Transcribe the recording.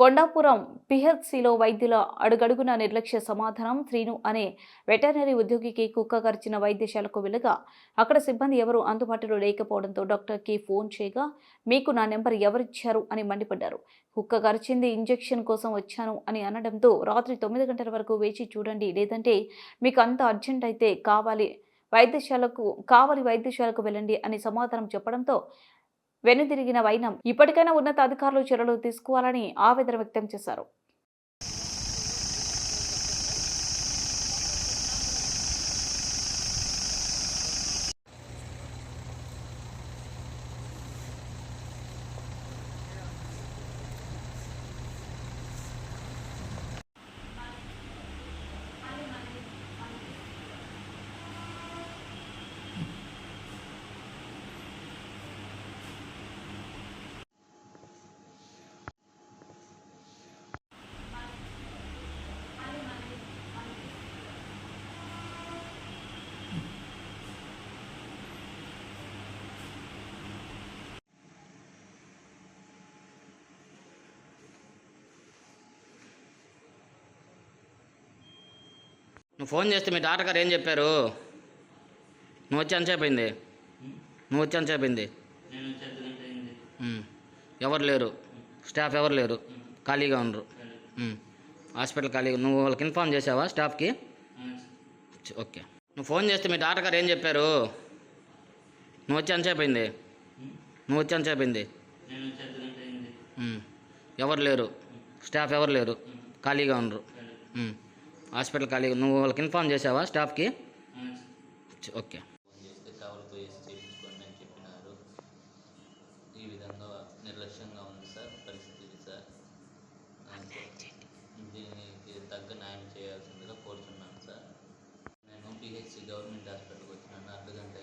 కొండాపురం పీహెచ్సీలో వైద్యుల అడుగడుగునా నిర్లక్ష్య సమాధానం. శ్రీను అనే వెటర్నరీ ఉద్యోగికి కుక్క కరిచిన వైద్యశాలకు వెళ్ళగా అక్కడ సిబ్బంది ఎవరూ అందుబాటులో లేకపోవడంతో డాక్టర్కి ఫోన్ చేయగా మీకు నా నెంబర్ ఎవరిచ్చారు అని మండిపడ్డారు. కుక్క కరిచింది, ఇంజెక్షన్ కోసం వచ్చాను అని అనడంతో రాత్రి 9 గంటల వరకు వేచి చూడండి, లేదంటే మీకు అంత అర్జెంట్ అయితే కావాలి వైద్యశాలకు వెళ్ళండి అని సమాధానం చెప్పడంతో వెనుదిరిగిన వైనం ఇప్పటికైనా ఉన్నత అధికారులు చర్యలు తీసుకోవాలని ఆవేదన వ్యక్తం చేశారు. నువ్వు ఫోన్ చేస్తే మీ డాక్టర్ గారు ఏం చెప్పారు? నువ్వు వచ్చి ఎంతసేపు అయింది? ఎవరు లేరు, స్టాఫ్ ఎవరు లేరు, ఖాళీగా ఉండరు. హాస్పిటల్ ఖాళీగా. నువ్వు వాళ్ళకి ఇన్ఫార్మ్ చేసావా స్టాఫ్కి? ఓకే. నువ్వు ఫోన్ చేస్తే మీ డాక్టర్ గారు ఏం చెప్పారు? నువ్వు వచ్చి ఎంతసేపు అయింది? ఎవరు లేరు, స్టాఫ్ ఎవరు లేరు, ఖాళీగా ఉండరు. హాస్పిటల్ ఖాళీగా. నువ్వు వాళ్ళకి ఇన్ఫార్మ్ చేసావా స్టాఫ్కి? ఓకే. కవర్ పోయేసి చేయించుకోండి అని చెప్పినారు. ఈ విధంగా నిర్లక్ష్యంగా ఉంది సార్ పరిస్థితి సార్. దీనికి తగ్గ న్యాయం చేయాల్సిందిగా కోరుతున్నాను సార్. నేను పిహెచ్సి గవర్నమెంట్ హాస్పిటల్కి వచ్చినాను. అర్ధగంట